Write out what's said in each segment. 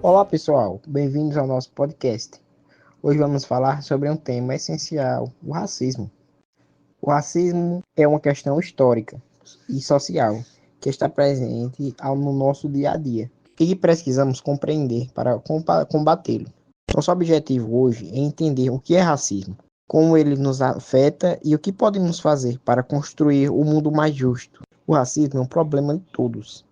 Olá pessoal, bem-vindos ao nosso podcast. Hoje vamos falar sobre um tema essencial, o racismo. O racismo é uma questão histórica e social que está presente no nosso dia a dia e que precisamos compreender para combatê-lo. Nosso objetivo hoje é entender o que é racismo, como ele nos afeta e o que podemos fazer para construir um mundo mais justo. O racismo é um problema de todos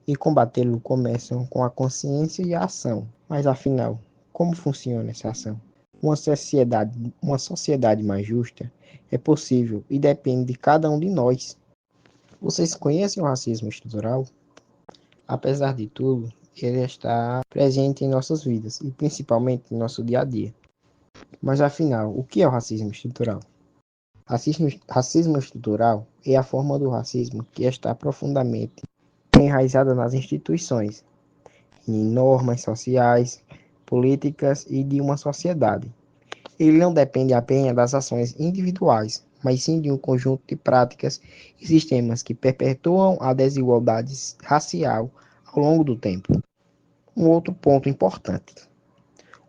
e combatê-lo começa com a consciência e a ação. Mas afinal, como funciona essa ação? Uma sociedade mais justa é possível e depende de cada um de nós. Vocês conhecem o racismo estrutural? Apesar de tudo, ele está presente em nossas vidas e principalmente em nosso dia a dia. Mas afinal, o que é o racismo estrutural? Racismo estrutural é a forma do racismo que está profundamente enraizada nas instituições, em normas sociais, políticas e de uma sociedade. Ele não depende apenas das ações individuais, mas sim de um conjunto de práticas e sistemas que perpetuam a desigualdade racial ao longo do tempo. Um outro ponto importante: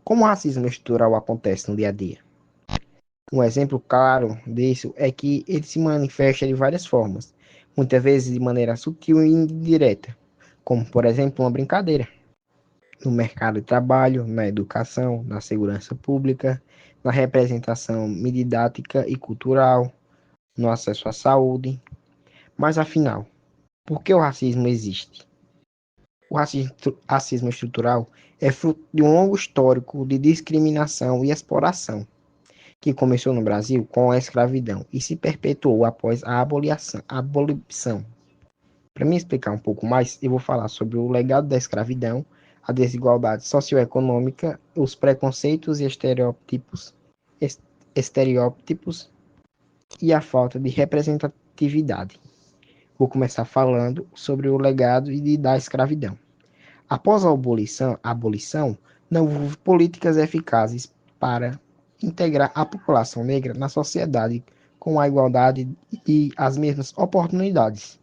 como o racismo estrutural acontece no dia a dia? Um exemplo claro disso é que ele se manifesta de várias formas, muitas vezes de maneira sutil e indireta, como por exemplo uma brincadeira no mercado de trabalho, na educação, na segurança pública, na representação midiática e cultural, no acesso à saúde. Mas afinal, por que o racismo existe? O racismo estrutural é fruto de um longo histórico de discriminação e exploração, que começou no Brasil com a escravidão e se perpetuou após a abolição. Para me explicar um pouco mais, eu vou falar sobre o legado da escravidão, a desigualdade socioeconômica, os preconceitos e estereótipos e a falta de representatividade. Vou começar falando sobre o legado da escravidão. Após a abolição, não houve políticas eficazes para integrar a população negra na sociedade com a igualdade e as mesmas oportunidades.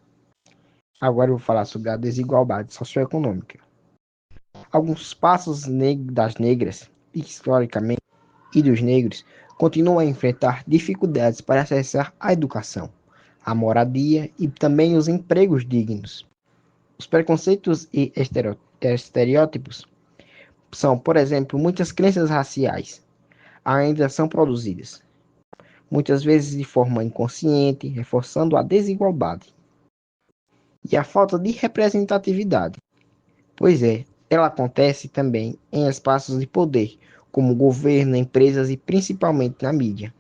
Agora eu vou falar sobre a desigualdade socioeconômica. Alguns passos das negras, historicamente, e dos negros, continuam a enfrentar dificuldades para acessar a educação, a moradia e também os empregos dignos. Os preconceitos e estereótipos são, por exemplo, muitas crenças raciais ainda são produzidas, muitas vezes de forma inconsciente, reforçando a desigualdade e a falta de representatividade. Pois é, ela acontece também em espaços de poder, como governo, empresas e principalmente na mídia.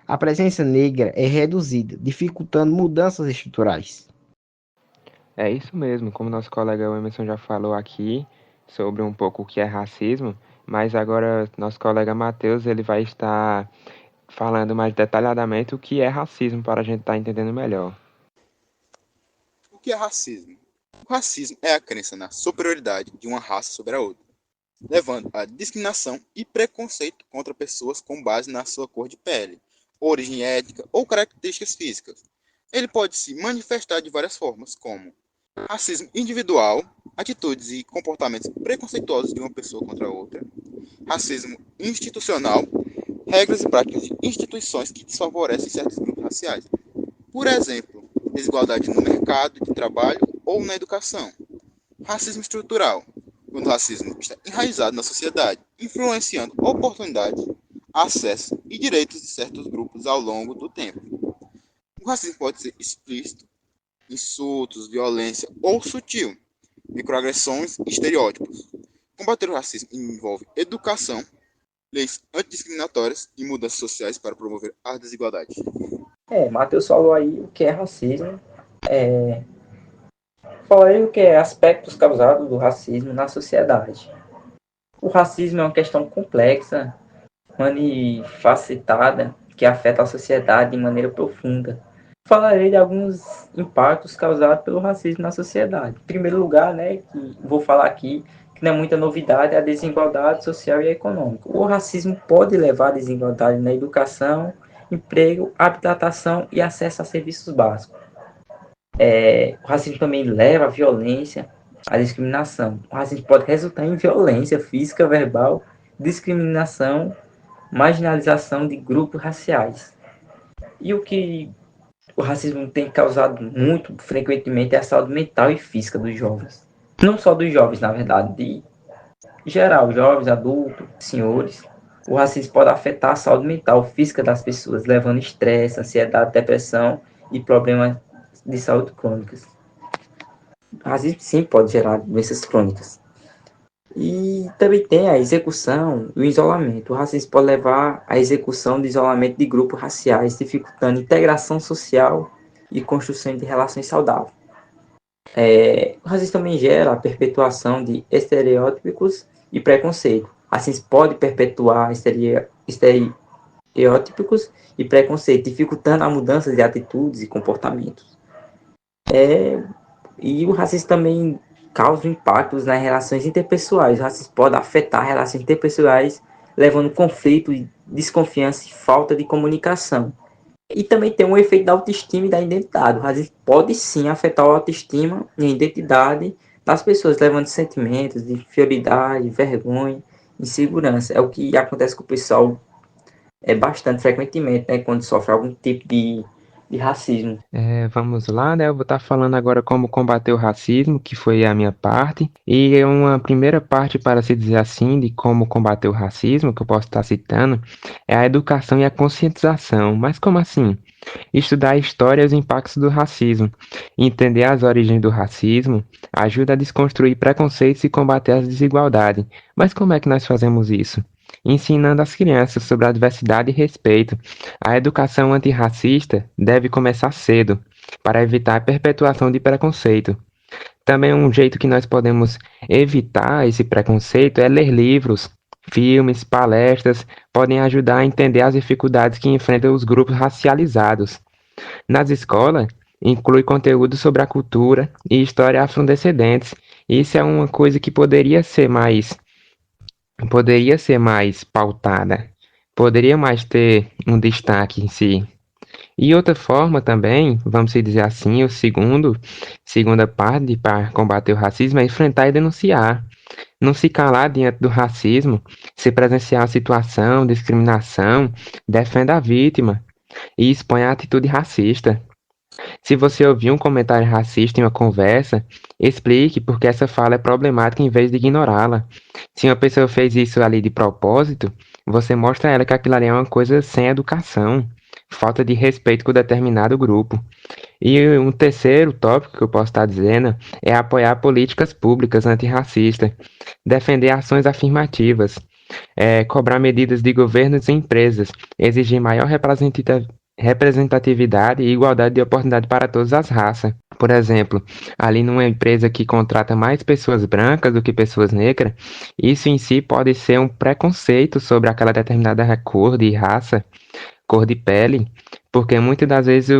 A presença negra é reduzida, dificultando mudanças estruturais. É isso mesmo, como nosso colega Emerson já falou aqui sobre um pouco o que é racismo, mas agora nosso colega Matheus ele vai estar falando mais detalhadamente o que é racismo para a gente estar entendendo melhor. O que é racismo? O racismo é a crença na superioridade de uma raça sobre a outra, levando à discriminação e preconceito contra pessoas com base na sua cor de pele, origem étnica ou características físicas. Ele pode se manifestar de várias formas, como racismo individual, atitudes e comportamentos preconceituosos de uma pessoa contra a outra, racismo institucional, regras e práticas de instituições que desfavorecem certos grupos raciais. Por exemplo, desigualdade no mercado de trabalho ou na educação. Racismo estrutural, quando o racismo está enraizado na sociedade, influenciando oportunidades, acesso e direitos de certos grupos ao longo do tempo. O racismo pode ser explícito, insultos, violência ou sutil, microagressões e estereótipos. Combater o racismo envolve educação, leis antidiscriminatórias e mudanças sociais para promover a desigualdade. Matheus falou aí o que é racismo. Falei o que é aspectos causados do racismo na sociedade. O racismo é uma questão complexa, manifacetada, que afeta a sociedade de maneira profunda. Falarei de alguns impactos causados pelo racismo na sociedade. Em primeiro lugar, que vou falar aqui, que não é muita novidade, é a desigualdade social e econômica. O racismo pode levar à desigualdade na educação, emprego, habitação e acesso a serviços básicos. O racismo também leva à violência a discriminação. O racismo pode resultar em violência física, verbal, discriminação, marginalização de grupos raciais. E o que o racismo tem causado muito frequentemente é a saúde mental e física dos jovens. Não só dos jovens, na verdade, de geral, jovens, adultos, senhores. O racismo pode afetar a saúde mental e física das pessoas, levando estresse, ansiedade, depressão e problemas de saúde crônicos. O racismo sim pode gerar doenças crônicas. E também tem a execução e o isolamento. O racismo pode levar à execução de isolamento de grupos raciais, dificultando integração social e construção de relações saudáveis. O racismo também gera a perpetuação de estereótipos e preconceito. Assim, pode perpetuar estereótipos e preconceito, dificultando a mudança de atitudes e comportamentos. E o racismo também causa impactos nas relações interpessoais. O racismo pode afetar relações interpessoais, levando conflito, desconfiança e falta de comunicação. E também tem um efeito da autoestima e da identidade. O racismo pode sim afetar a autoestima e a identidade das pessoas, levando sentimentos de inferioridade, vergonha, insegurança. É o que acontece com o pessoal bastante frequentemente, né, quando sofre algum tipo de racismo. Vamos lá, né? Eu vou estar falando agora como combater o racismo, que foi a minha parte. E uma primeira parte, para se dizer assim, de como combater o racismo, que eu posso estar citando, é a educação e a conscientização. Mas como assim? Estudar a história e os impactos do racismo. Entender as origens do racismo ajuda a desconstruir preconceitos e combater as desigualdades. Mas como é que nós fazemos isso? Ensinando as crianças sobre a diversidade e respeito. A educação antirracista deve começar cedo, para evitar a perpetuação de preconceito. Também um jeito que nós podemos evitar esse preconceito é ler livros, filmes, palestras, podem ajudar a entender as dificuldades que enfrentam os grupos racializados. Nas escolas, inclui conteúdo sobre a cultura e história afrodescendentes. Isso é uma coisa que poderia ser mais pautada, poderia mais ter um destaque em si. E outra forma também, vamos dizer assim, segunda parte para combater o racismo é enfrentar e denunciar. Não se calar diante do racismo, se presenciar a situação, discriminação, defenda a vítima e exponha a atitude racista. Se você ouvir um comentário racista em uma conversa, explique por que essa fala é problemática em vez de ignorá-la. Se uma pessoa fez isso ali de propósito, você mostra a ela que aquilo ali é uma coisa sem educação, falta de respeito com determinado grupo. E um terceiro tópico que eu posso estar dizendo é apoiar políticas públicas antirracistas, defender ações afirmativas, cobrar medidas de governos e empresas, exigir maior representatividade e igualdade de oportunidade para todas as raças. Por exemplo, ali numa empresa que contrata mais pessoas brancas do que pessoas negras, isso em si pode ser um preconceito sobre aquela determinada cor de raça, cor de pele, porque muitas das vezes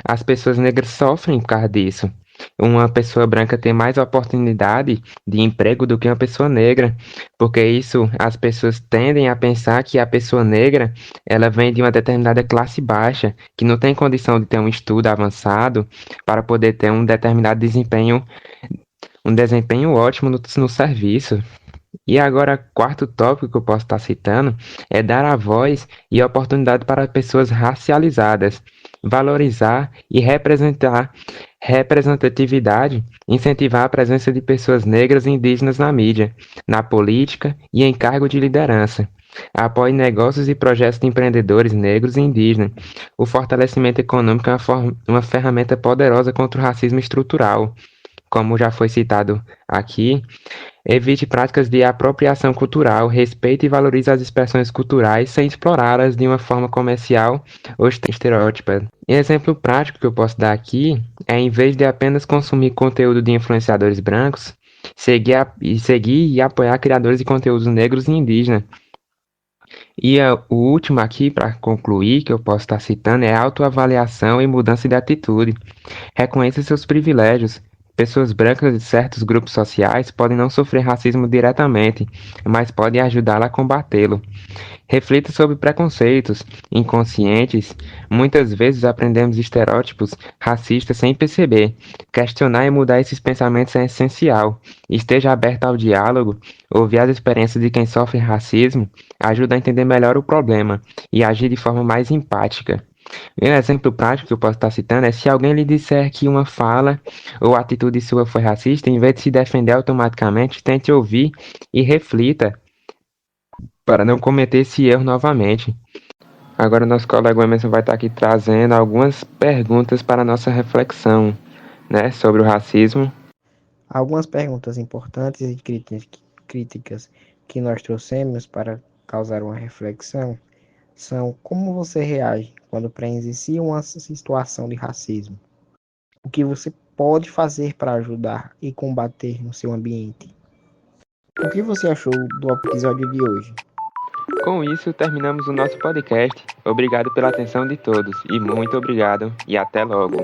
as pessoas negras sofrem por causa disso. Uma pessoa branca tem mais oportunidade de emprego do que uma pessoa negra, porque isso as pessoas tendem a pensar que a pessoa negra ela vem de uma determinada classe baixa, que não tem condição de ter um estudo avançado para poder ter um determinado desempenho ótimo no serviço. E agora, quarto tópico que eu posso estar citando é dar a voz e oportunidade para pessoas racializadas, valorizar e representatividade, incentivar a presença de pessoas negras e indígenas na mídia, na política e em cargo de liderança. Apoie negócios e projetos de empreendedores negros e indígenas. O fortalecimento econômico é uma ferramenta poderosa contra o racismo estrutural. Como já foi citado aqui, evite práticas de apropriação cultural, respeite e valorize as expressões culturais sem explorá-las de uma forma comercial ou estereótipa. Exemplo prático que eu posso dar aqui é, em vez de apenas consumir conteúdo de influenciadores brancos, seguir e apoiar criadores de conteúdos negros e indígenas. E o último aqui, para concluir, que eu posso estar citando, é autoavaliação e mudança de atitude. Reconheça seus privilégios. Pessoas brancas de certos grupos sociais podem não sofrer racismo diretamente, mas podem ajudá-la a combatê-lo. Reflita sobre preconceitos inconscientes. Muitas vezes aprendemos estereótipos racistas sem perceber. Questionar e mudar esses pensamentos é essencial. Esteja aberto ao diálogo. Ouvir as experiências de quem sofre racismo ajuda a entender melhor o problema e agir de forma mais empática. Um exemplo prático que eu posso estar citando é se alguém lhe disser que uma fala ou atitude sua foi racista, em vez de se defender automaticamente, tente ouvir e reflita para não cometer esse erro novamente. Agora nosso colega Emerson vai estar aqui trazendo algumas perguntas para a nossa reflexão, né, sobre o racismo. Algumas perguntas importantes e críticas que nós trouxemos para causar uma reflexão são: como você reage quando presencia uma situação de racismo? O que você pode fazer para ajudar e combater no seu ambiente? O que você achou do episódio de hoje? Com isso, terminamos o nosso podcast. Obrigado pela atenção de todos e muito obrigado e até logo.